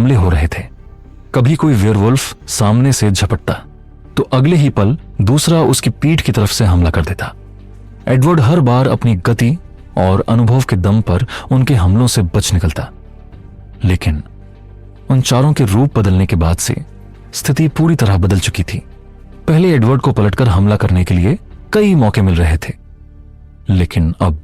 हमले हो रहे थे। कभी कोई वेयरवुल्फ सामने से झपटता तो अगले ही पल दूसरा उसकी पीठ की तरफ से हमला कर देता। एडवर्ड हर बार अपनी गति और अनुभव के दम पर उनके हमलों से बच निकलता, लेकिन उन चारों के रूप बदलने के बाद से स्थिति पूरी तरह बदल चुकी थी। पहले एडवर्ड को पलटकर हमला करने के लिए कई मौके मिल रहे थे, लेकिन अब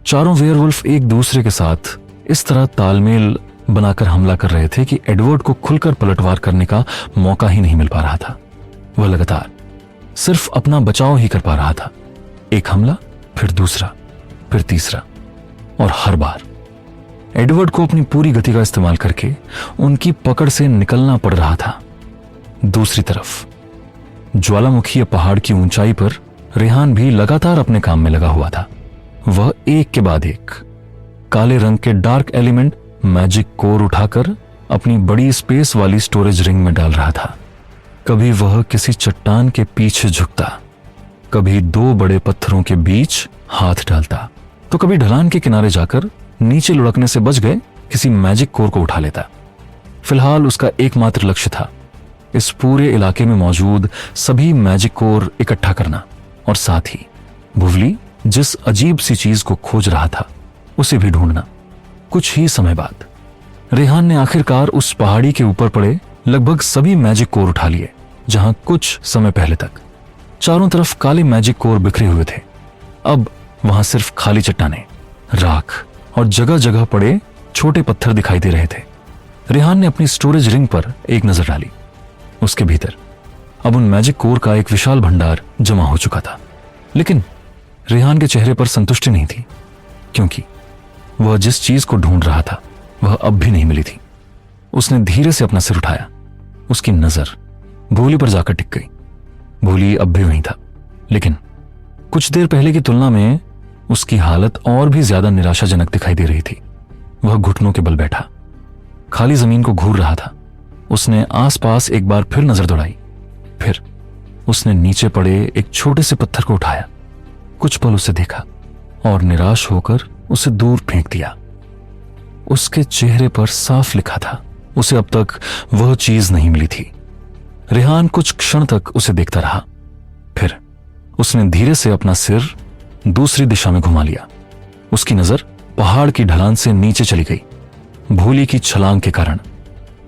चारों वेयरवुल्फ एक दूसरे के साथ इस तरह तालमेल बनाकर हमला कर रहे थे कि एडवर्ड को खुलकर पलटवार करने का मौका ही नहीं मिल पा रहा था। वह लगातार सिर्फ अपना बचाव ही कर पा रहा था। एक हमला, फिर दूसरा, फिर तीसरा, और हर बार एडवर्ड को अपनी पूरी गति का इस्तेमाल करके उनकी पकड़ से निकलना पड़ रहा था। दूसरी तरफ ज्वालामुखी पहाड़ की ऊंचाई पर रेहान भी लगातार अपने काम में लगा हुआ था। वह एक के बाद एक काले रंग के डार्क एलिमेंट मैजिक कोर उठाकर अपनी बड़ी स्पेस वाली स्टोरेज रिंग में डाल रहा था। कभी वह किसी चट्टान के पीछे झुकता, कभी दो बड़े पत्थरों के बीच हाथ डालता, तो कभी ढलान के किनारे जाकर नीचे लुढ़कने से बच गए किसी मैजिक कोर को उठा लेता। फिलहाल उसका एकमात्र लक्ष्य था इस पूरे इलाके में मौजूद सभी मैजिक कोर इकट्ठा करना, और साथ ही भुवली जिस अजीब सी चीज को खोज रहा था उसे भी ढूंढना। कुछ ही समय बाद रेहान ने आखिरकार उस पहाड़ी के ऊपर पड़े लगभग सभी मैजिक कोर उठा लिए, जहां कुछ समय पहले तक चारों तरफ काले मैजिक कोर बिखरे हुए थे। अब वहां सिर्फ खाली चट्टानें, राख और जगह जगह पड़े छोटे पत्थर दिखाई दे रहे थे। रेहान ने अपनी स्टोरेज रिंग पर एक नजर डाली। उसके भीतर अब उन मैजिक कोर का एक विशाल भंडार जमा हो चुका था, लेकिन रेहान के चेहरे पर संतुष्टि नहीं थी, क्योंकि वह जिस चीज को ढूंढ रहा था वह अब भी नहीं मिली थी। उसने धीरे से अपना सिर उठाया। उसकी नजर भूली पर जाकर टिक गई। भूली अब भी वहीं था, लेकिन कुछ देर पहले की तुलना में उसकी हालत और भी ज्यादा निराशाजनक दिखाई दे रही थी। वह घुटनों के बल बैठा खाली जमीन को घूर रहा था। उसने आसपास एक बार फिर नजर दौड़ाई, फिर उसने नीचे पड़े एक छोटे से पत्थर को उठाया, कुछ पल उसे देखा और निराश होकर उसे दूर फेंक दिया। उसके चेहरे पर साफ लिखा था उसे अब तक वह चीज नहीं मिली थी। रेहान कुछ क्षण तक उसे देखता रहा, फिर उसने धीरे से अपना सिर दूसरी दिशा में घुमा लिया। उसकी नजर पहाड़ की ढलान से नीचे चली गई। भूली की छलांग के कारण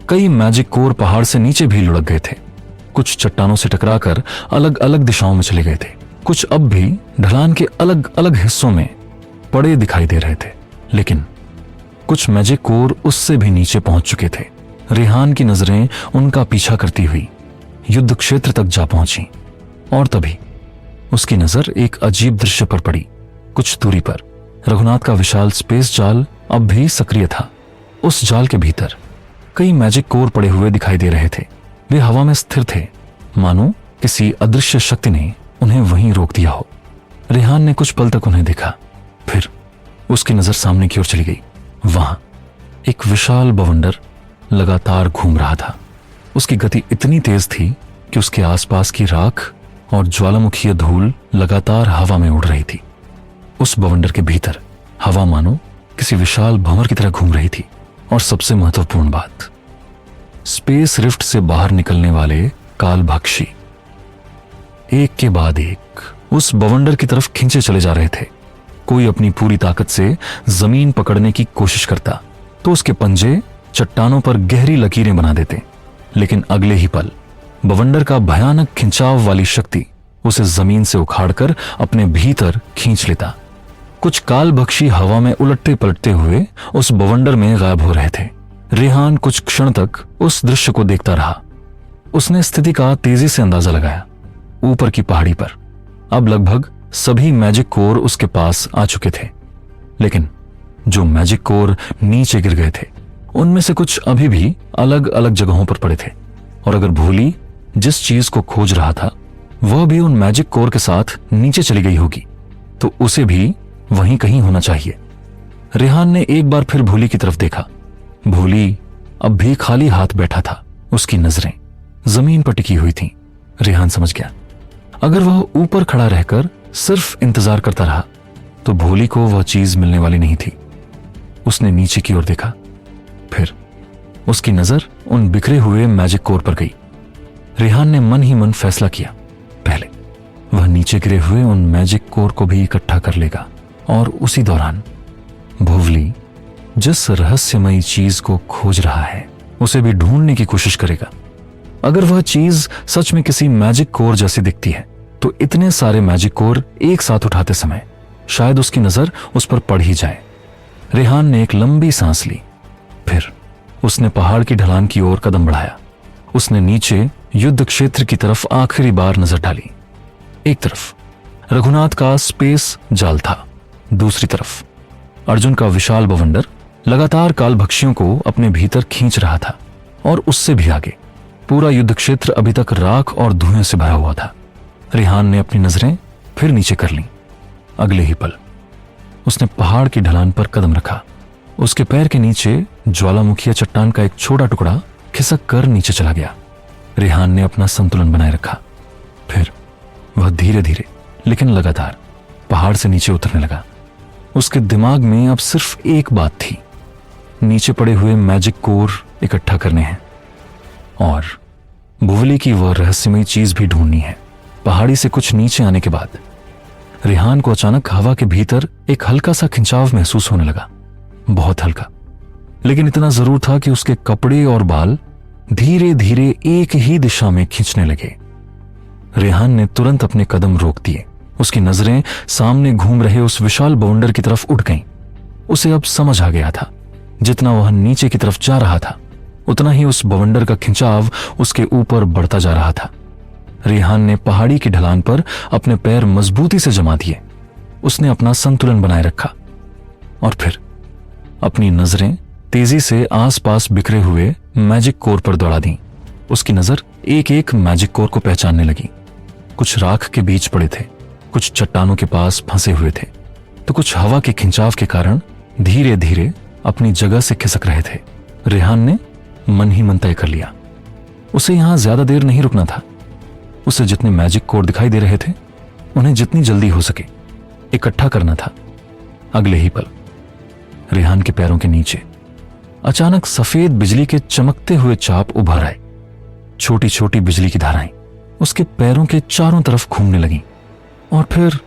कई मैजिक कोर पहाड़ से नीचे भी लुढ़क गए थे। कुछ चट्टानों से टकराकर अलग अलग दिशाओं में चले गए थे। कुछ अब भी ढलान के अलग अलग हिस्सों में पड़े दिखाई दे रहे थे, लेकिन कुछ मैजिक कोर उससे भी नीचे पहुंच चुके थे। रेहान की नजरें उनका पीछा करती हुई युद्ध क्षेत्र तक जा पहुंची, और तभी उसकी नजर एक अजीब दृश्य पर पड़ी। कुछ दूरी पर रघुनाथ का विशाल स्पेस जाल अब भी सक्रिय था। उस जाल के भीतर कई मैजिक कोर पड़े हुए दिखाई दे रहे थे। वे हवा में स्थिर थे, मानो किसी अदृश्य शक्ति ने उन्हें वहीं रोक दिया हो। रेहान ने कुछ पल तक उन्हें देखा, फिर उसकी नजर सामने की ओर चली गई। वहां एक विशाल बवंडर लगातार घूम रहा था। उसकी गति इतनी तेज थी कि उसके आसपास की राख और ज्वालामुखीय धूल लगातार हवा में उड़ रही थी। उस बवंडर के भीतर हवा मानो किसी विशाल भंवर की तरह घूम रही थी। और सबसे महत्वपूर्ण बात, स्पेस रिफ्ट से बाहर निकलने वाले कालभक्षी एक के बाद एक उस बवंडर की तरफ खींचे चले जा रहे थे। कोई अपनी पूरी ताकत से जमीन पकड़ने की कोशिश करता तो उसके पंजे चट्टानों पर गहरी लकीरें बना देते, लेकिन अगले ही पल बवंडर का भयानक खिंचाव वाली शक्ति उसे जमीन से उखाड़कर अपने भीतर खींच लेता। कुछ कालभक्षी हवा में उलटते पलटते हुए उस बवंडर में गायब हो रहे थे। रेहान कुछ क्षण तक उस दृश्य को देखता रहा। उसने स्थिति का तेजी से अंदाजा लगाया। ऊपर की पहाड़ी पर अब लगभग सभी मैजिक कोर उसके पास आ चुके थे, लेकिन जो मैजिक कोर नीचे गिर गए थे उनमें से कुछ अभी भी अलग अलग जगहों पर पड़े थे। और अगर भूली जिस चीज को खोज रहा था वह भी उन मैजिक कोर के साथ नीचे चली गई होगी, तो उसे भी वहीं कहीं होना चाहिए। रेहान ने एक बार फिर भूली की तरफ देखा। भूली अब भी खाली हाथ बैठा था। उसकी नजरें जमीन पर टिकी हुई थीं। रेहान समझ गया, अगर वह ऊपर खड़ा रहकर सिर्फ इंतजार करता रहा तो भूली को वह चीज मिलने वाली नहीं थी। उसने नीचे की ओर देखा, फिर उसकी नजर उन बिखरे हुए मैजिक कोर पर गई। रेहान ने मन ही मन फैसला किया, पहले वह नीचे गिरे हुए उन मैजिक कोर को भी इकट्ठा कर लेगा और उसी दौरान भुवली जिस रहस्यमयी चीज को खोज रहा है उसे भी ढूंढने की कोशिश करेगा। अगर वह चीज सच में किसी मैजिक कोर जैसी दिखती है तो इतने सारे मैजिक कोर एक साथ उठाते समय शायद उसकी नजर उस पर पड़ ही जाए। रेहान ने एक लंबी सांस ली, फिर उसने पहाड़ की ढलान की ओर कदम बढ़ाया। उसने नीचे युद्ध क्षेत्र की तरफ आखिरी बार नजर डाली। एक तरफ रघुनाथ का स्पेस जाल था, दूसरी तरफ अर्जुन का विशाल बवंडर लगातार कालभक्षियों को अपने भीतर खींच रहा था और उससे भी आगे पूरा युद्ध क्षेत्र अभी तक राख और धुएं से भरा हुआ था। रेहान ने अपनी नजरें फिर नीचे कर लीं। अगले ही पल उसने पहाड़ की ढलान पर कदम रखा। उसके पैर के नीचे ज्वालामुखी चट्टान का एक छोटा टुकड़ा खिसक कर नीचे चला गया। रेहान ने अपना संतुलन बनाए रखा, फिर वह धीरे धीरे लेकिन लगातार पहाड़ से नीचे उतरने लगा। उसके दिमाग में अब सिर्फ एक बात थी, नीचे पड़े हुए मैजिक कोर इकट्ठा करने हैं और भुवली की वह रहस्यमयी चीज भी ढूंढनी है। पहाड़ी से कुछ नीचे आने के बाद रेहान को अचानक हवा के भीतर एक हल्का सा खिंचाव महसूस होने लगा, बहुत हल्का, लेकिन इतना जरूर था कि उसके कपड़े और बाल धीरे धीरे एक ही दिशा में खींचने लगे। रेहान ने तुरंत अपने कदम रोक दिए। उसकी नजरें सामने घूम रहे उस विशाल बाउंडर की तरफ उठ गईं। उसे अब समझ आ गया था, जितना वह नीचे की तरफ जा रहा था उतना ही उस बवंडर का खिंचाव उसके ऊपर बढ़ता जा रहा था। रेहान ने पहाड़ी की ढलान पर अपने पैर मजबूती से जमा दिए। उसने अपना संतुलन बनाए रखा और फिर अपनी नजरें तेजी से आसपास बिखरे हुए मैजिक कोर पर दौड़ा दी। उसकी नजर एक एक मैजिक कोर को पहचानने लगी। कुछ राख के बीच पड़े थे, कुछ चट्टानों के पास फंसे हुए थे, तो कुछ हवा के खिंचाव के कारण धीरे धीरे अपनी जगह से खिसक रहे थे। रेहान ने मन ही मन तय कर लिया, उसे यहां ज्यादा देर नहीं रुकना था। उसे जितने मैजिक कोर दिखाई दे रहे थे उन्हें जितनी जल्दी हो सके इकट्ठा करना था। अगले ही पल रेहान के पैरों के नीचे अचानक सफेद बिजली के चमकते हुए चाप उभर आए। छोटी छोटी बिजली की धाराएं उसके पैरों के चारों तरफ घूमने लगीं और फिर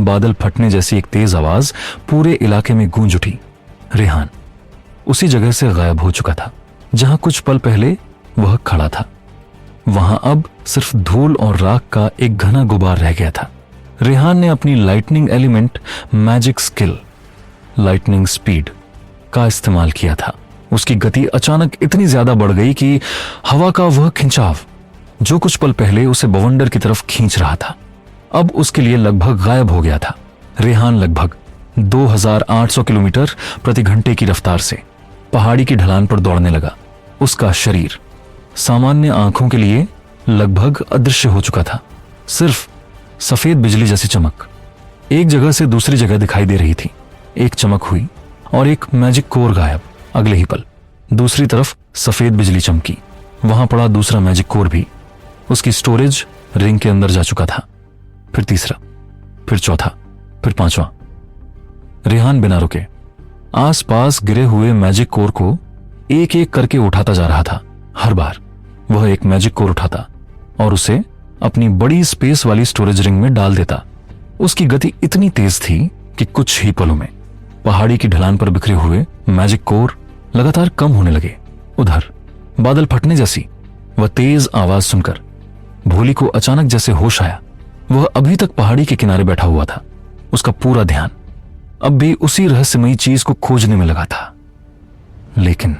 बादल फटने जैसी एक तेज आवाज पूरे इलाके में गूंज उठी। रेहान उसी जगह से गायब हो चुका था जहां कुछ पल पहले वह खड़ा था। वहां अब सिर्फ धूल और राख का एक घना गुबार रह गया था। रेहान ने अपनी lightning element magic skill lightning speed का इस्तेमाल किया था। उसकी गति अचानक इतनी ज्यादा बढ़ गई कि हवा का वह खिंचाव जो कुछ पल पहले उसे बवंडर की तरफ खींच रहा था अब उसके लिए लगभग गायब हो गया था। रेहान लगभग 2800 किलोमीटर प्रति घंटे की रफ्तार से पहाड़ी की ढलान पर दौड़ने लगा। उसका शरीर सामान्य आंखों के लिए लगभग अदृश्य हो चुका था। सिर्फ सफेद बिजली जैसी चमक एक जगह से दूसरी जगह दिखाई दे रही थी। एक चमक हुई और एक मैजिक कोर गायब। अगले ही पल दूसरी तरफ सफेद बिजली चमकी, वहां पड़ा दूसरा मैजिक कोर भी उसकी स्टोरेज रिंग के अंदर जा चुका था। फिर तीसरा, फिर चौथा, फिर पांचवा। रेहान बिना रुके आसपास गिरे हुए मैजिक कोर को एक एक करके उठाता जा रहा था। हर बार वह एक मैजिक कोर उठाता और उसे अपनी बड़ी स्पेस वाली स्टोरेज रिंग में डाल देता। उसकी गति इतनी तेज थी कि कुछ ही पलों में पहाड़ी की ढलान पर बिखरे हुए मैजिक कोर लगातार कम होने लगे। उधर बादल फटने जैसी वह तेज आवाज सुनकर भोली को अचानक जैसे होश आया। वह अभी तक पहाड़ी के किनारे बैठा हुआ था। उसका पूरा ध्यान अब भी उसी रहस्यमयी चीज को खोजने में लगा था, लेकिन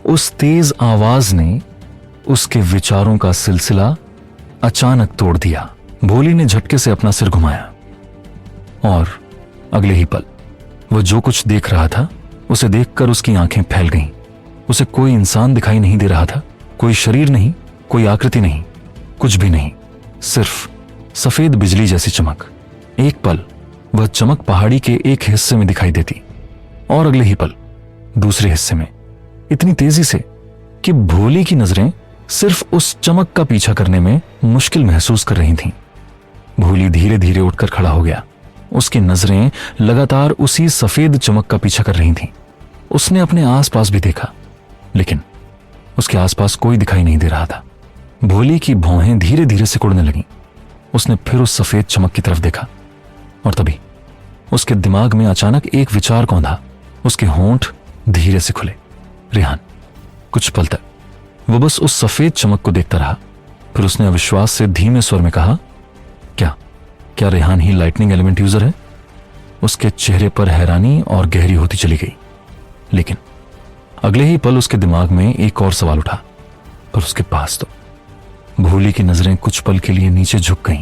उस तेज आवाज ने उसके विचारों का सिलसिला अचानक तोड़ दिया। भोली ने झटके से अपना सिर घुमाया और अगले ही पल वह जो कुछ देख रहा था उसे देखकर उसकी आंखें फैल गईं। उसे कोई इंसान दिखाई नहीं दे रहा था, कोई शरीर नहीं, कोई आकृति नहीं, कुछ भी नहीं, सिर्फ सफेद बिजली जैसी चमक। एक पल वह चमक पहाड़ी के एक हिस्से में दिखाई देती और अगले ही पल दूसरे हिस्से में, इतनी तेजी से कि भोली की नजरें सिर्फ उस चमक का पीछा करने में मुश्किल महसूस कर रही थीं। भोली धीरे धीरे उठकर खड़ा हो गया। उसकी नजरें लगातार उसी सफेद चमक का पीछा कर रही थीं। उसने अपने आसपास भी देखा, लेकिन उसके आसपास कोई दिखाई नहीं दे रहा था। भोली की भौहें धीरे धीरे सिकुड़ने लगीं। उसने फिर उस सफेद चमक की तरफ देखा और तभी उसके दिमाग में अचानक एक विचार कौंधा। उसके होंठ धीरे से खुले। रेहान। कुछ पल तक वो बस उस सफेद चमक को देखता रहा। फिर उसने अविश्वास से धीमे स्वर में कहा, क्या रेहान ही लाइटनिंग एलिमेंट यूजर है? उसके चेहरे पर हैरानी और गहरी होती चली गई। लेकिन अगले ही पल उसके दिमाग में एक और सवाल उठा। और उसके पास तो भोली की नजरें कुछ पल के लिए नीचे झुक गईं।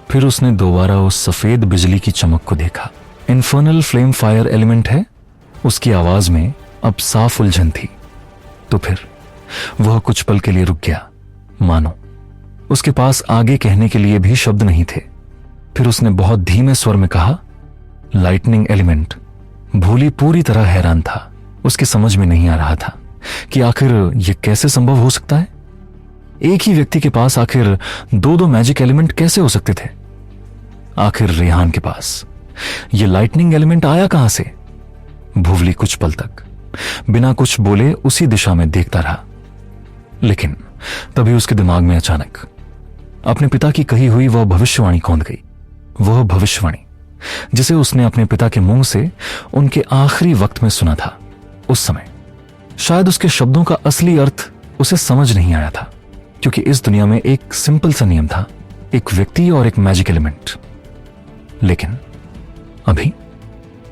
फिर उसने दोबारा उस सफेद बिजली की चमक को देखा। इन्फर्नल फ्लेम फायर एलिमेंट है? उसकी आवाज में अब साफ उलझन थी। तो फिर वह कुछ पल के लिए रुक गया, मानो उसके पास आगे कहने के लिए भी शब्द नहीं थे। फिर उसने बहुत धीमे स्वर में कहा, लाइटनिंग एलिमेंट। भोली पूरी तरह हैरान था। उसकी समझ में नहीं आ रहा था कि आखिर यह कैसे संभव हो सकता है। एक ही व्यक्ति के पास आखिर दो दो मैजिक एलिमेंट कैसे हो सकते थे? आखिर रेहान के पास यह लाइटनिंग एलिमेंट आया कहां से? भुवली कुछ पल तक बिना कुछ बोले उसी दिशा में देखता रहा। लेकिन तभी उसके दिमाग में अचानक अपने पिता की कही हुई वह भविष्यवाणी कौंध गई। वह भविष्यवाणी जिसे उसने अपने पिता के मुंह से उनके आखिरी वक्त में सुना था। उस समय शायद उसके शब्दों का असली अर्थ उसे समझ नहीं आया था, क्योंकि इस दुनिया में एक सिंपल सा नियम था, एक व्यक्ति और एक मैजिक एलिमेंट। लेकिन अभी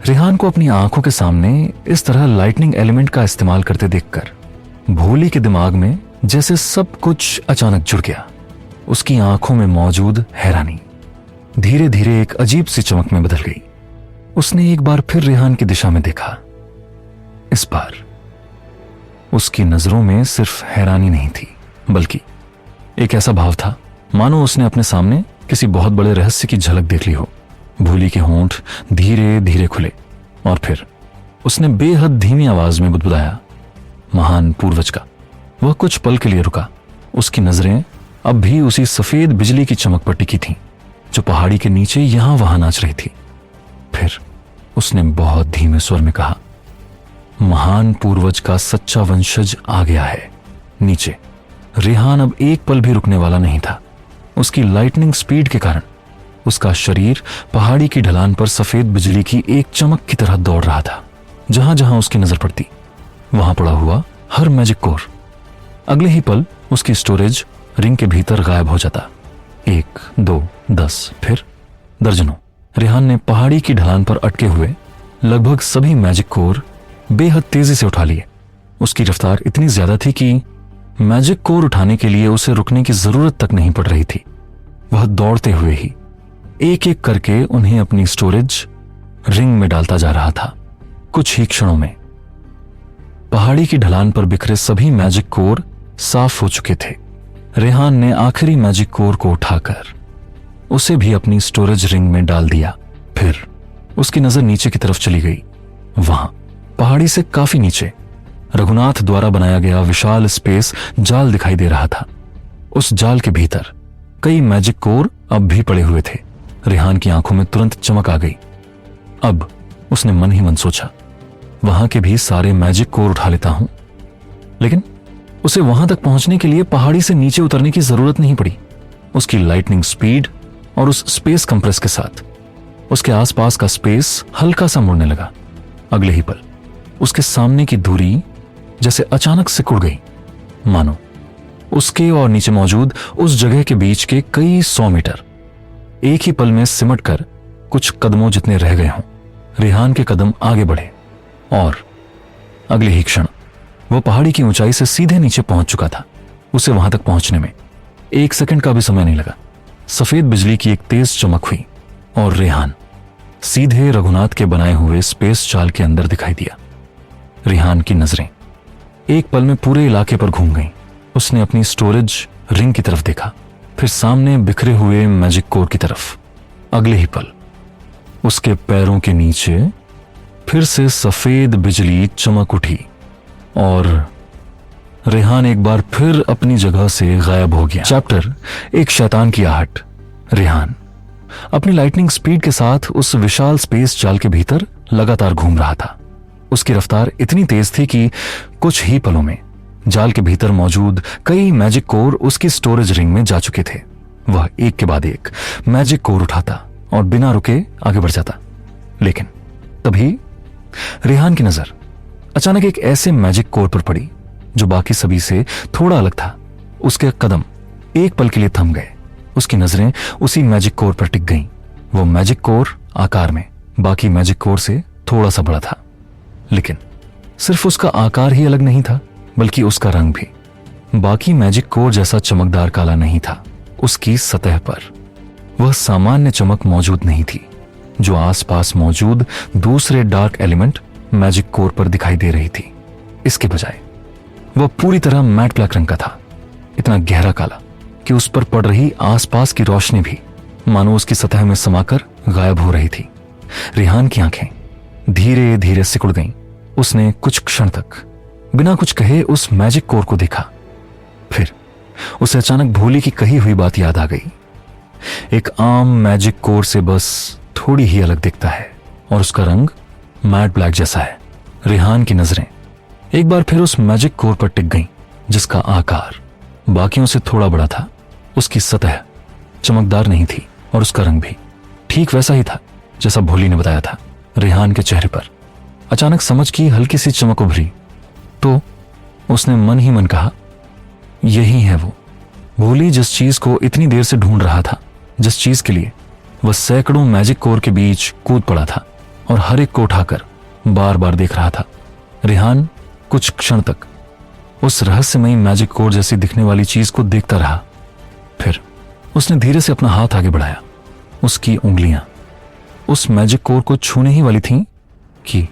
रेहान को अपनी आंखों के सामने इस तरह लाइटनिंग एलिमेंट का इस्तेमाल करते देखकर भोली के दिमाग में जैसे सब कुछ अचानक जुड़ गया। उसकी आंखों में मौजूद हैरानी धीरे धीरे एक अजीब सी चमक में बदल गई। उसने एक बार फिर रेहान की दिशा में देखा। इस बार उसकी नजरों में सिर्फ हैरानी नहीं थी, बल्कि एक ऐसा भाव था मानो उसने अपने सामने किसी बहुत बड़े रहस्य की झलक देख ली हो। भोली के होंठ धीरे धीरे खुले और फिर उसने बेहद धीमी आवाज में बुदबुदाया, महान पूर्वज का। वह कुछ पल के लिए रुका। उसकी नजरें अब भी उसी सफेद बिजली की चमक पर टिकी थीं, जो पहाड़ी के नीचे यहां वहां नाच रही थी। फिर उसने बहुत धीमे स्वर में कहा, महान पूर्वज का सच्चा वंशज आ गया है नीचे। रेहान अब एक पल भी रुकने वाला नहीं था। उसकी लाइटनिंग स्पीड के कारण उसका शरीर पहाड़ी की ढलान पर सफेद बिजली की एक चमक की तरह दौड़ रहा था। जहां जहां उसकी नजर पड़ती वहां पड़ा हुआ हर मैजिक कोर अगले ही पल उसकी स्टोरेज रिंग के भीतर गायब हो जाता। 1, 2, 10 फिर दर्जनों। रेहान ने पहाड़ी की ढलान पर अटके हुए लगभग सभी मैजिक कोर बेहद तेजी से उठा लिए। उसकी रफ्तार इतनी ज्यादा थी कि मैजिक कोर उठाने के लिए उसे रुकने की जरूरत तक नहीं पड़ रही थी। वह दौड़ते हुए ही एक एक करके उन्हें अपनी स्टोरेज रिंग में डालता जा रहा था। कुछ ही क्षणों में पहाड़ी की ढलान पर बिखरे सभी मैजिक कोर साफ हो चुके थे। रेहान ने आखिरी मैजिक कोर को उठाकर उसे भी अपनी स्टोरेज रिंग में डाल दिया। फिर उसकी नजर नीचे की तरफ चली गई। वहां पहाड़ी से काफी नीचे रघुनाथ द्वारा बनाया गया विशाल स्पेस जाल दिखाई दे रहा था। उस जाल के भीतर कई मैजिक कोर अब भी पड़े हुए थे। रेहान की आंखों में तुरंत चमक आ गई। अब उसने मन ही मन सोचा, वहां के भी सारे मैजिक कोर उठा लेता हूं। लेकिन उसे वहां तक पहुंचने के लिए पहाड़ी से नीचे उतरने की जरूरत नहीं पड़ी। उसकी लाइटनिंग स्पीड और उस स्पेस कंप्रेस के साथ उसके आसपास का स्पेस हल्का सा मुड़ने लगा। अगले ही पल उसके सामने की दूरी जैसे अचानक सिकुड़ गई, मानो उसके और नीचे मौजूद उस जगह के बीच के कई 100 मीटर एक ही पल में सिमट कर कुछ कदमों जितने रह गए हों। रेहान के कदम आगे बढ़े और अगले ही क्षण वो पहाड़ी की ऊंचाई से सीधे नीचे पहुंच चुका था। उसे वहां तक पहुंचने में 1 सेकंड का भी समय नहीं लगा। सफेद बिजली की एक तेज चमक हुई और रेहान सीधे रघुनाथ के बनाए हुए स्पेस जाल के अंदर दिखाई दिया। रेहान की नजरें एक पल में पूरे इलाके पर घूम गईं। उसने अपनी स्टोरेज रिंग की तरफ देखा, फिर सामने बिखरे हुए मैजिक कोर की तरफ। अगले ही पल उसके पैरों के नीचे फिर से सफेद बिजली चमक उठी और रेहान एक बार फिर अपनी जगह से गायब हो गया। चैप्टर एक शैतान की आहट। रेहान अपनी लाइटनिंग स्पीड के साथ उस विशाल स्पेस जाल के भीतर लगातार घूम रहा था। उसकी रफ्तार इतनी तेज थी कि कुछ ही पलों में जाल के भीतर मौजूद कई मैजिक कोर उसकी स्टोरेज रिंग में जा चुके थे। वह एक के बाद एक मैजिक कोर उठाता और बिना रुके आगे बढ़ जाता। लेकिन तभी रेहान की नजर अचानक एक ऐसे मैजिक कोर पर पड़ी जो बाकी सभी से थोड़ा अलग था। उसके कदम एक पल के लिए थम गए। उसकी नजरें उसी मैजिक कोर पर टिक गईं। वो मैजिक कोर आकार में बाकी मैजिक कोर से थोड़ा सा बड़ा था, लेकिन सिर्फ उसका आकार ही अलग नहीं था बल्कि उसका रंग भी बाकी मैजिक कोर जैसा चमकदार काला नहीं था। उसकी सतह पर वह सामान्य चमक मौजूद नहीं थी जो आसपास मौजूद दूसरे डार्क एलिमेंट मैजिक कोर पर दिखाई दे रही थी। इसके बजाय वह पूरी तरह मैट ब्लैक रंग का था, इतना गहरा काला कि उस पर पड़ रही आसपास की रोशनी भी मानो उसकी सतह में समाकर गायब हो रही थी। रेहान की आंखें धीरे धीरे सिकुड़ गईं। उसने कुछ क्षण तक बिना कुछ कहे उस मैजिक कोर को देखा। फिर उसे अचानक भोली की कही हुई बात याद आ गई। एक आम मैजिक कोर से बस थोड़ी ही अलग दिखता है और उसका रंग मैट ब्लैक जैसा है। रेहान की नजरें एक बार फिर उस मैजिक कोर पर टिक गईं जिसका आकार बाकियों से थोड़ा बड़ा था। उसकी सतह चमकदार नहीं थी और उसका रंग भी ठीक वैसा ही था जैसा भोली ने बताया था। रेहान के चेहरे पर अचानक समझ की हल्की सी चमक उभरी तो उसने मन ही मन कहा, यही है वो भोली जिस चीज को इतनी देर से ढूंढ रहा था, जिस चीज के लिए वह सैकड़ों मैजिक कोर के बीच कूद पड़ा था और हर एक को उठाकर बार बार देख रहा था। रेहान कुछ क्षण तक उस रहस्यमयी मैजिक कोर जैसी दिखने वाली चीज को देखता रहा। फिर उसने धीरे से अपना हाथ आगे बढ़ाया। उसकी उंगलियां उस मैजिक कोर को छूने ही वाली थीं कि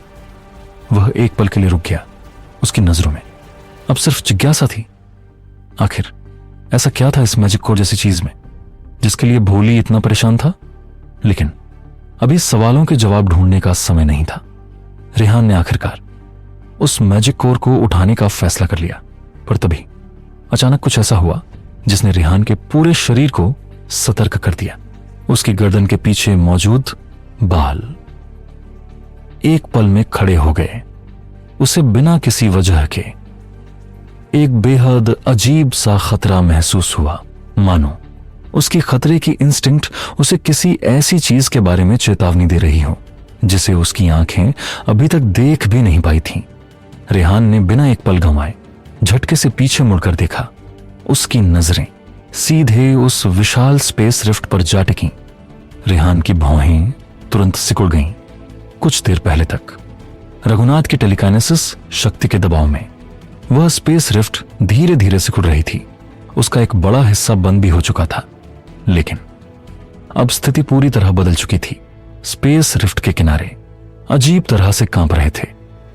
वह एक पल के लिए रुक गया। उसकी नजरों में अब सिर्फ जिज्ञासा थी। आखिर ऐसा क्या था इस मैजिक कोर जैसी चीज में जिसके लिए भोली इतना परेशान था? लेकिन अभी सवालों के जवाब ढूंढने का समय नहीं था। रेहान ने आखिरकार उस मैजिक कोर को उठाने का फैसला कर लिया। पर तभी अचानक कुछ ऐसा हुआ जिसने रेहान के पूरे शरीर को सतर्क कर दिया। उसकी गर्दन के पीछे मौजूद बाल एक पल में खड़े हो गए। उसे बिना किसी वजह के एक बेहद अजीब सा खतरा महसूस हुआ, मानो उसकी खतरे की इंस्टिंक्ट उसे किसी ऐसी चीज के बारे में चेतावनी दे रही हो जिसे उसकी आंखें अभी तक देख भी नहीं पाई थीं। रेहान ने बिना एक पल गंवाए झटके से पीछे मुड़कर देखा। उसकी नजरें सीधे उस विशाल स्पेस रिफ्ट पर जा टिकीं। रेहान की भौहें तुरंत सिकुड़ गईं। कुछ देर पहले तक रघुनाथ की टेलीकाइनेसिस शक्ति के दबाव में वह स्पेस रिफ्ट धीरे धीरे सिकुड़ रही थी। उसका एक बड़ा हिस्सा बंद भी हो चुका था, लेकिन अब स्थिति पूरी तरह बदल चुकी थी। स्पेस रिफ्ट के किनारे अजीब तरह से कांप रहे थे।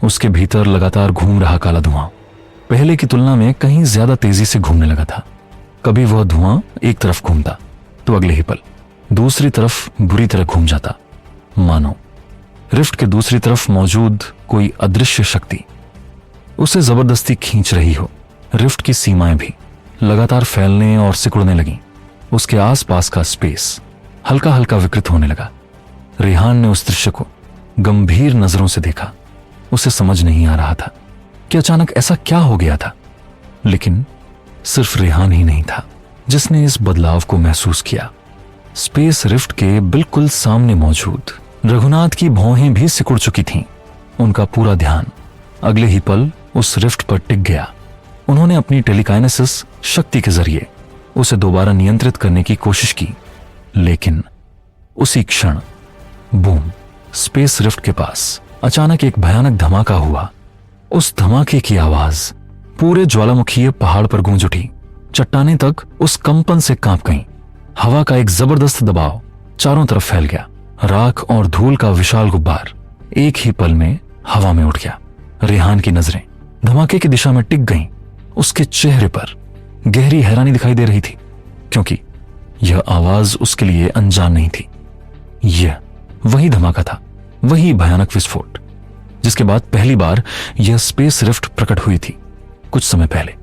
उसके भीतर लगातार घूम रहा काला धुआं पहले की तुलना में कहीं ज्यादा तेजी से घूमने लगा था। कभी वह धुआं एक तरफ घूमता तो अगले ही पल दूसरी तरफ बुरी तरह घूम जाता, मानो रिफ्ट के दूसरी तरफ मौजूद कोई अदृश्य शक्ति उसे जबरदस्ती खींच रही हो। रिफ्ट की सीमाएं भी लगातार फैलने और सिकुड़ने लगीं। उसके आसपास का स्पेस हल्का हल्का विकृत होने लगा। रेहान ने उस दृश्य को गंभीर नजरों से देखा। उसे समझ नहीं आ रहा था कि अचानक ऐसा क्या हो गया था, लेकिन सिर्फ रेहान ही नहीं था जिसने इस बदलाव को महसूस किया। स्पेस रिफ्ट के बिल्कुल सामने मौजूद रघुनाथ की भौहें भी सिकुड़ चुकी थीं। उनका पूरा ध्यान अगले ही पल उस रिफ्ट पर टिक गया। उन्होंने अपनी टेलीकाइनेसिस शक्ति के जरिए उसे दोबारा नियंत्रित करने की कोशिश की, लेकिन उसी क्षण बूम, स्पेस रिफ्ट के पास अचानक एक भयानक धमाका हुआ। उस धमाके की आवाज पूरे ज्वालामुखीय पहाड़ पर गूंज उठी। चट्टानें तक उस कंपन से कांप गईं। हवा का एक जबरदस्त दबाव चारों तरफ फैल गया। राख और धूल का विशाल गुब्बार एक ही पल में हवा में उठ गया। रेहान की नजरें धमाके की दिशा में टिक गईं। उसके चेहरे पर गहरी हैरानी दिखाई दे रही थी, क्योंकि यह आवाज उसके लिए अनजान नहीं थी। यह वही धमाका था, वही भयानक विस्फोट जिसके बाद पहली बार यह स्पेस रिफ्ट प्रकट हुई थी। कुछ समय पहले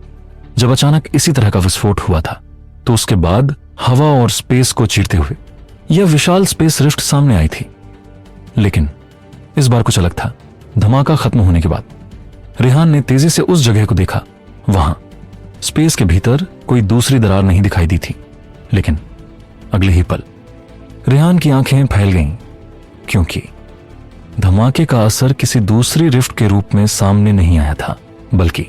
जब अचानक इसी तरह का विस्फोट हुआ था, तो उसके बाद हवा और स्पेस को चीरते हुए यह विशाल स्पेस रिफ्ट सामने आई थी। लेकिन इस बार कुछ अलग था। धमाका खत्म होने के बाद रेहान ने तेजी से उस जगह को देखा। वहां स्पेस के भीतर कोई दूसरी दरार नहीं दिखाई दी थी, लेकिन अगले ही पल रेहान की आंखें फैल गईं, क्योंकि धमाके का असर किसी दूसरी रिफ्ट के रूप में सामने नहीं आया था, बल्कि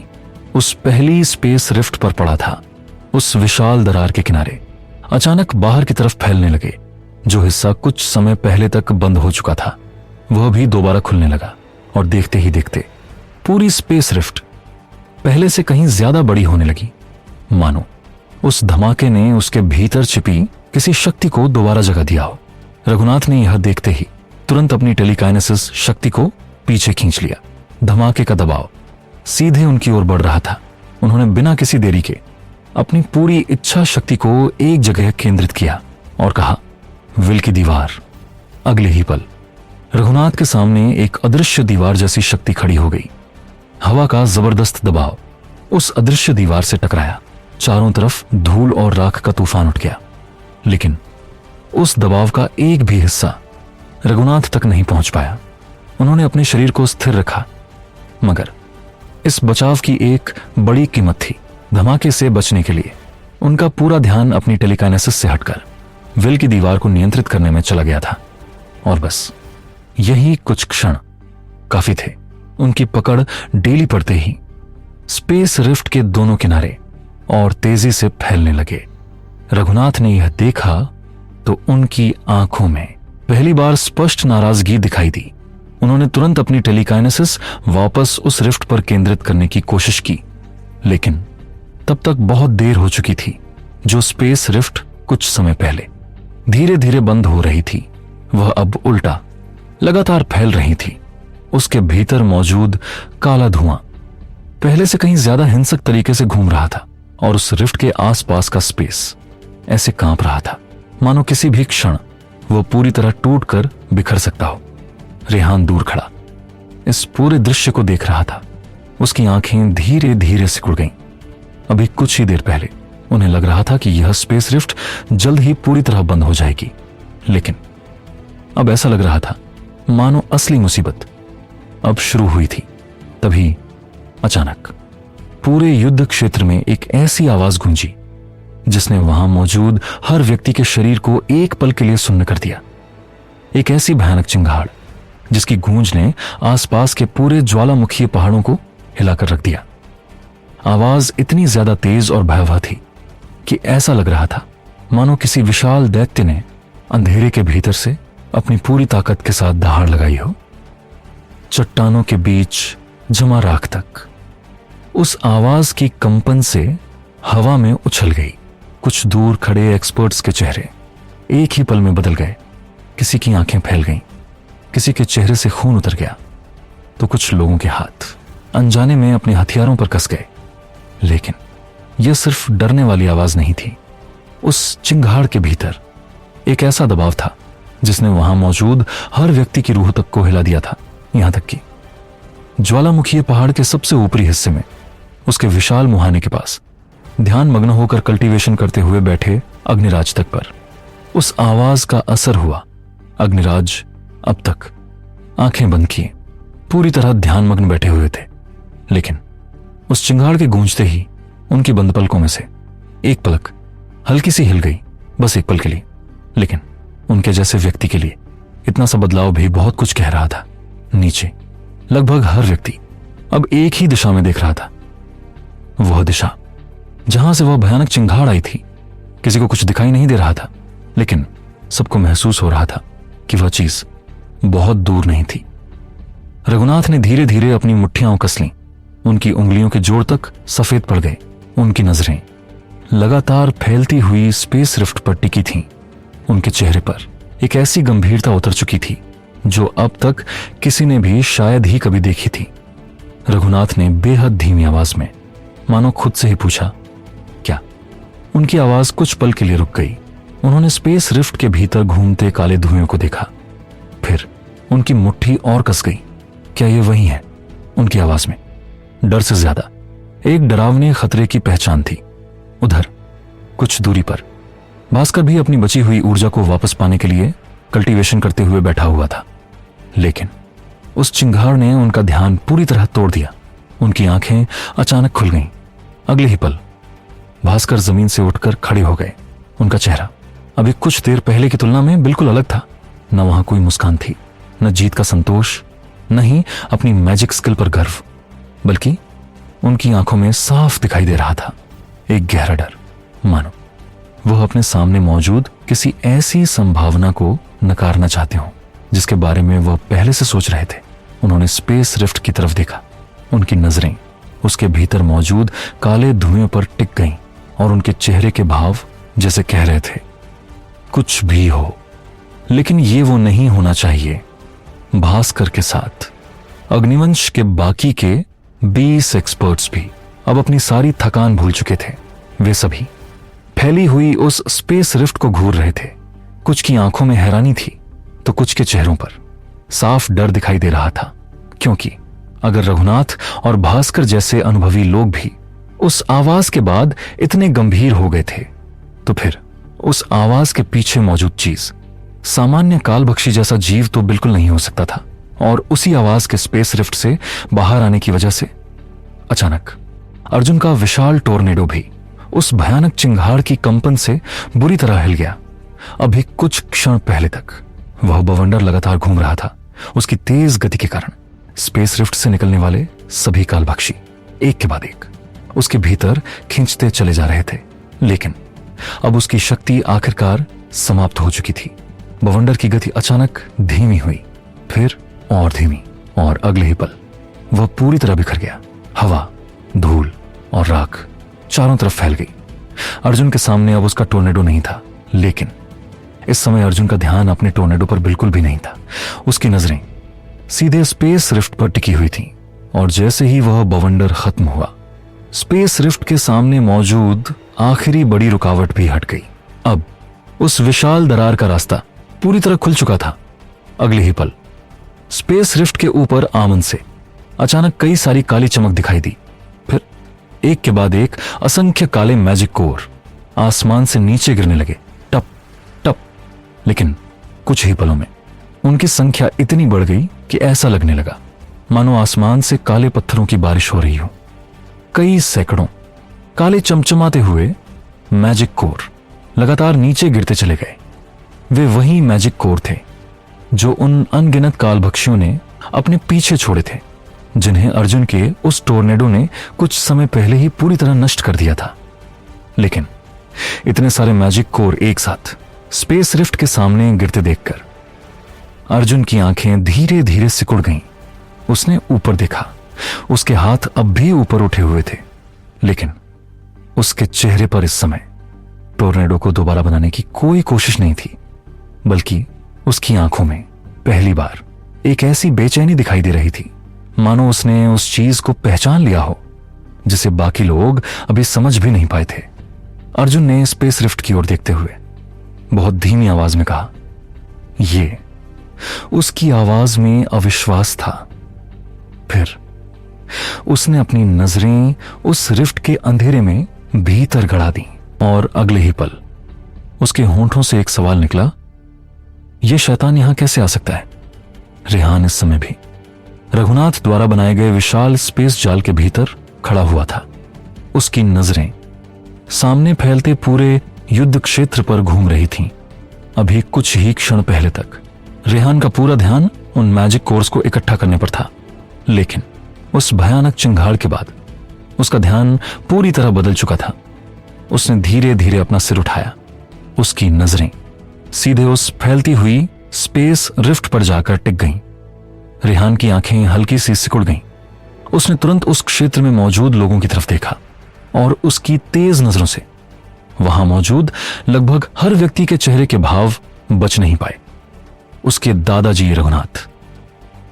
उस पहली स्पेस रिफ्ट पर पड़ा था। उस विशाल दरार के किनारे अचानक बाहर की तरफ फैलने लगे। जो हिस्सा कुछ समय पहले तक बंद हो चुका था वह भी दोबारा खुलने लगा, और देखते ही देखते पूरी स्पेस रिफ्ट पहले से कहीं ज्यादा बड़ी होने लगी, मानो उस धमाके ने उसके भीतर छिपी किसी शक्ति को दोबारा जगह दिया हो। रघुनाथ ने यह देखते ही तुरंत अपनी टेलीकाइनेसिस शक्ति को पीछे खींच लिया। धमाके का दबाव सीधे उनकी ओर बढ़ रहा था। उन्होंने बिना किसी देरी के अपनी पूरी इच्छा शक्ति को एक जगह केंद्रित किया और कहा, विल की दीवार। अगले ही पल रघुनाथ के सामने एक अदृश्य दीवार जैसी शक्ति खड़ी हो गई। हवा का जबरदस्त दबाव उस अदृश्य दीवार से टकराया। चारों तरफ धूल और राख का तूफान उठ गया, लेकिन उस दबाव का एक भी हिस्सा रघुनाथ तक नहीं पहुंच पाया। उन्होंने अपने शरीर को स्थिर रखा, मगर इस बचाव की एक बड़ी कीमत थी। धमाके से बचने के लिए उनका पूरा ध्यान अपनी टेलीकाइनेसिस से हटकर विल की दीवार को नियंत्रित करने में चला गया था, और बस यही कुछ क्षण काफी थे। उनकी पकड़ डेली पड़ते ही स्पेस रिफ्ट के दोनों किनारे और तेजी से फैलने लगे। रघुनाथ ने यह देखा तो उनकी आंखों में पहली बार स्पष्ट नाराजगी दिखाई दी। उन्होंने तुरंत अपनी टेलीकाइनेसिस वापस उस रिफ्ट पर केंद्रित करने की कोशिश की, लेकिन तब तक बहुत देर हो चुकी थी। जो स्पेस रिफ्ट कुछ समय पहले धीरे धीरे बंद हो रही थी, वह अब उल्टा लगातार फैल रही थी। उसके भीतर मौजूद काला धुआं पहले से कहीं ज्यादा हिंसक तरीके से घूम रहा था, और उस रिफ्ट के आसपास का स्पेस ऐसे कांप रहा था मानो किसी भी क्षण वो पूरी तरह टूटकर बिखर सकता हो। रेहान दूर खड़ा इस पूरे दृश्य को देख रहा था। उसकी आंखें धीरे धीरे सिकुड़ गईं। अभी कुछ ही देर पहले उन्हें लग रहा था कि यह स्पेस रिफ्ट जल्द ही पूरी तरह बंद हो जाएगी, लेकिन अब ऐसा लग रहा था मानो असली मुसीबत अब शुरू हुई थी। तभी अचानक पूरे युद्ध क्षेत्र में एक ऐसी आवाज गूंजी जिसने वहां मौजूद हर व्यक्ति के शरीर को एक पल के लिए सुन्न कर दिया। एक ऐसी भयानक चिंगाड़ जिसकी गूंज ने आसपास के पूरे ज्वालामुखी पहाड़ों को हिलाकर रख दिया। आवाज इतनी ज्यादा तेज और भयावह थी कि ऐसा लग रहा था मानो किसी विशाल दैत्य ने अंधेरे के भीतर से अपनी पूरी ताकत के साथ दहाड़ लगाई हो। चट्टानों के बीच जमा राख तक उस आवाज की कंपन से हवा में उछल गई। कुछ दूर खड़े एक्सपर्ट्स के चेहरे एक ही पल में बदल गए। किसी की आंखें फैल गईं, किसी के चेहरे से खून उतर गया, तो कुछ लोगों के हाथ अनजाने में अपने हथियारों पर कस गए। लेकिन यह सिर्फ डरने वाली आवाज नहीं थी। उस चिंगाड़ के भीतर एक ऐसा दबाव था जिसने वहां मौजूद हर व्यक्ति की रूह तक को हिला दिया था। यहां तक कि ज्वालामुखी पहाड़ के सबसे ऊपरी हिस्से में उसके विशाल मुहाने के पास ध्यान मग्न होकर कल्टीवेशन करते हुए बैठे अग्निराज तक पर उस आवाज का असर हुआ। अग्निराज अब तक आंखें बंद किए पूरी तरह ध्यानमग्न बैठे हुए थे, लेकिन उस चिंगाड़ के गूंजते ही उनकी बंद पलकों में से एक पलक हल्की सी हिल गई, बस एक पल के लिए। लेकिन उनके जैसे व्यक्ति के लिए इतना सा बदलाव भी बहुत कुछ कह रहा था। नीचे लगभग हर व्यक्ति अब एक ही दिशा में देख रहा था, वह दिशा जहां से वह भयानक चिंगाड़ आई थी। किसी को कुछ दिखाई नहीं दे रहा था, लेकिन सबको महसूस हो रहा था कि वह चीज बहुत दूर नहीं थी। रघुनाथ ने धीरे धीरे अपनी मुट्ठियां कस लीं। उनकी उंगलियों के जोड़ तक सफेद पड़ गए। उनकी नजरें लगातार फैलती हुई स्पेस रिफ्ट पर टिकी थीं। उनके चेहरे पर एक ऐसी गंभीरता उतर चुकी थी जो अब तक किसी ने भी शायद ही कभी देखी थी। रघुनाथ ने बेहद धीमी आवाज में मानो खुद से ही पूछा, क्या? उनकी आवाज कुछ पल के लिए रुक गई। उन्होंने स्पेस रिफ्ट के भीतर घूमते काले धुएं को देखा। फिर उनकी मुट्ठी और कस गई। क्या ये वही है? उनकी आवाज में डर से ज्यादा एक डरावने खतरे की पहचान थी। उधर कुछ दूरी पर भास्कर भी अपनी बची हुई ऊर्जा को वापस पाने के लिए कल्टीवेशन करते हुए बैठा हुआ था, लेकिन उस चिंगार ने उनका ध्यान पूरी तरह तोड़ दिया। उनकी आंखें अचानक खुल गईं। अगले ही पल भास्कर जमीन से उठकर खड़े हो गए। उनका चेहरा अभी कुछ देर पहले की तुलना में बिल्कुल अलग था। न वहां कोई मुस्कान थी, न जीत का संतोष, न ही अपनी मैजिक स्किल पर गर्व, बल्कि उनकी आंखों में साफ दिखाई दे रहा था एक गहरा डर, मानो वह अपने सामने मौजूद किसी ऐसी संभावना को नकारना चाहते हों जिसके बारे में वह पहले से सोच रहे थे। उन्होंने स्पेस रिफ्ट की तरफ देखा। उनकी नजरें उसके भीतर मौजूद काले धुएं पर टिक गईं और उनके चेहरे के भाव जैसे कह रहे थे, कुछ भी हो, लेकिन ये वो नहीं होना चाहिए। भास्कर के साथ अग्निवंश के बाकी के 20 एक्सपर्ट्स भी अब अपनी सारी थकान भूल चुके थे। वे सभी फैली हुई उस स्पेस रिफ्ट को घूर रहे थे। कुछ की आंखों में हैरानी थी तो कुछ के चेहरों पर साफ डर दिखाई दे रहा था, क्योंकि अगर रघुनाथ और भास्कर जैसे अनुभवी लोग भी उस आवाज के बाद इतने गंभीर हो गए थे, तो फिर उस आवाज के पीछे मौजूद चीज सामान्य कालभक्षी जैसा जीव तो बिल्कुल नहीं हो सकता था। और उसी आवाज के स्पेस रिफ्ट से बाहर आने की वजह से अचानक अर्जुन का विशाल टोर्नेडो भी उस भयानक चिंगार की कंपन से बुरी तरह हिल गया। अभी कुछ क्षण पहले तक वह बवंडर लगातार घूम रहा था। उसकी तेज गति के कारण स्पेस रिफ्ट से निकलने वाले सभी कालभक्षी एक के बाद एक उसके भीतर खींचते चले जा रहे थे, लेकिन अब उसकी शक्ति आखिरकार समाप्त हो चुकी थी। बवंडर की गति अचानक धीमी हुई, फिर और धीमी, और अगले ही पल वह पूरी तरह बिखर गया। हवा, धूल और राख चारों तरफ फैल गई। अर्जुन के सामने अब उसका टोर्नेडो नहीं था, लेकिन इस समय अर्जुन का ध्यान अपने टोर्नेडो पर बिल्कुल भी नहीं था। उसकी नजरें सीधे स्पेस रिफ्ट पर टिकी हुई थीं, और जैसे ही वह बवंडर खत्म हुआ, स्पेस रिफ्ट के सामने मौजूद आखिरी बड़ी रुकावट भी हट गई। अब उस विशाल दरार का रास्ता पूरी तरह खुल चुका था। अगले ही पल स्पेस रिफ्ट के ऊपर आमन से अचानक कई सारी काली चमक दिखाई दी। फिर एक के बाद एक असंख्य काले मैजिक कोर आसमान से नीचे गिरने लगे, टप टप। लेकिन कुछ ही पलों में उनकी संख्या इतनी बढ़ गई कि ऐसा लगने लगा मानो आसमान से काले पत्थरों की बारिश हो रही हो। कई सैकड़ों काले चमचमाते हुए मैजिक कोर लगातार नीचे गिरते चले गए। वे वही मैजिक कोर थे जो उन अनगिनत कालभक्षियों ने अपने पीछे छोड़े थे, जिन्हें अर्जुन के उस टोर्नेडो ने कुछ समय पहले ही पूरी तरह नष्ट कर दिया था। लेकिन इतने सारे मैजिक कोर एक साथ स्पेस रिफ्ट के सामने गिरते देखकर अर्जुन की आंखें धीरे धीरे सिकुड़ गईं। उसने ऊपर देखा। उसके हाथ अब भी ऊपर उठे हुए थे, लेकिन उसके चेहरे पर इस समय टोर्नेडो को दोबारा बनाने की कोई कोशिश नहीं थी, बल्कि उसकी आंखों में पहली बार एक ऐसी बेचैनी दिखाई दे रही थी मानो उसने उस चीज को पहचान लिया हो जिसे बाकी लोग अभी समझ भी नहीं पाए थे। अर्जुन ने स्पेस रिफ्ट की ओर देखते हुए बहुत धीमी आवाज में कहा। ये उसकी आवाज में अविश्वास था। फिर उसने अपनी नजरें उस रिफ्ट के अंधेरे में भीतर गड़ा दी, और अगले ही पल उसके होंठों से एक सवाल निकला, यह शैतान यहां कैसे आ सकता है? रेहान इस समय भी रघुनाथ द्वारा बनाए गए विशाल स्पेस जाल के भीतर खड़ा हुआ था। उसकी नजरें सामने फैलते पूरे युद्ध क्षेत्र पर घूम रही थीं। अभी कुछ ही क्षण पहले तक रेहान का पूरा ध्यान उन मैजिक कोर्स को इकट्ठा करने पर था, लेकिन उस भयानक चिंगार के बाद उसका ध्यान पूरी तरह बदल चुका था। उसने धीरे धीरे अपना सिर उठाया। उसकी नजरें सीधे उस फैलती हुई स्पेस रिफ्ट पर जाकर टिक गईं। रेहान की आंखें हल्की सी सिकुड़ गईं। उसने तुरंत उस क्षेत्र में मौजूद लोगों की तरफ देखा, और उसकी तेज नजरों से वहां मौजूद लगभग हर व्यक्ति के चेहरे के भाव बच नहीं पाए। उसके दादाजी रघुनाथ,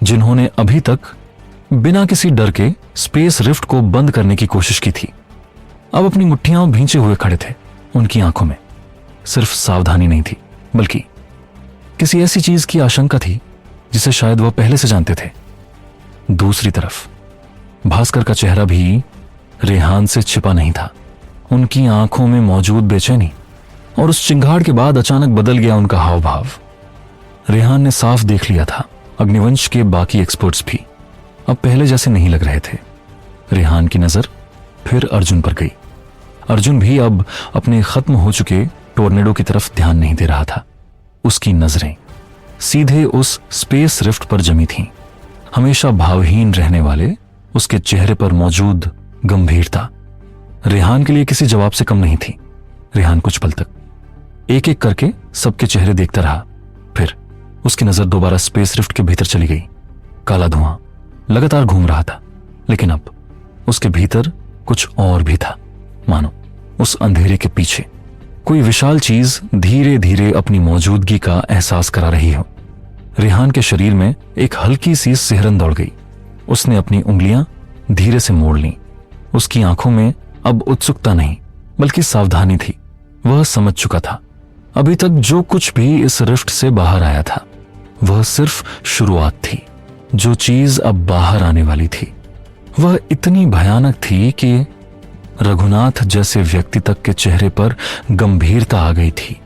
जिन्होंने अभी तक बिना किसी डर के स्पेस रिफ्ट को बंद करने की कोशिश की थी, अब अपनी मुट्ठियां भींचे हुए खड़े थे। उनकी आंखों में सिर्फ सावधानी नहीं थी, बल्कि किसी ऐसी चीज की आशंका थी जिसे शायद वह पहले से जानते थे। दूसरी तरफ भास्कर का चेहरा भी रेहान से छिपा नहीं था। उनकी आंखों में मौजूद बेचैनी और उस चिंगार के बाद अचानक बदल गया उनका हाव भाव। रेहान ने साफ देख लिया था अग्निवंश के बाकी एक्सपर्ट्स भी अब पहले जैसे नहीं लग रहे थे। रेहान की नजर फिर अर्जुन पर गई। अर्जुन भी अब अपने खत्म हो चुके टोर्नेडो की तरफ ध्यान नहीं दे रहा था। उसकी नजरें सीधे उस स्पेस रिफ्ट पर जमी थीं। हमेशा भावहीन रहने वाले उसके चेहरे पर मौजूद गंभीरता रेहान के लिए किसी जवाब से कम नहीं थी। रेहान कुछ पल तक एक एक करके सबके चेहरे देखता रहा। फिर उसकी नजर दोबारा स्पेस रिफ्ट के भीतर चली गई। काला धुआं लगातार घूम रहा था, लेकिन अब उसके भीतर कुछ और भी था। मानो उस अंधेरे के पीछे कोई विशाल चीज धीरे धीरे अपनी मौजूदगी का एहसास करा रही हो। रेहान के शरीर में एक हल्की सी सिहरन दौड़ गई। उसने अपनी उंगलियां धीरे से मोड़ लीं। उसकी आंखों में अब उत्सुकता नहीं बल्कि सावधानी थी। वह समझ चुका था अभी तक जो कुछ भी इस रिफ्ट से बाहर आया था वह सिर्फ शुरुआत थी। जो चीज अब बाहर आने वाली थी वह इतनी भयानक थी कि रघुनाथ जैसे व्यक्ति तक के चेहरे पर गंभीरता आ गई थी।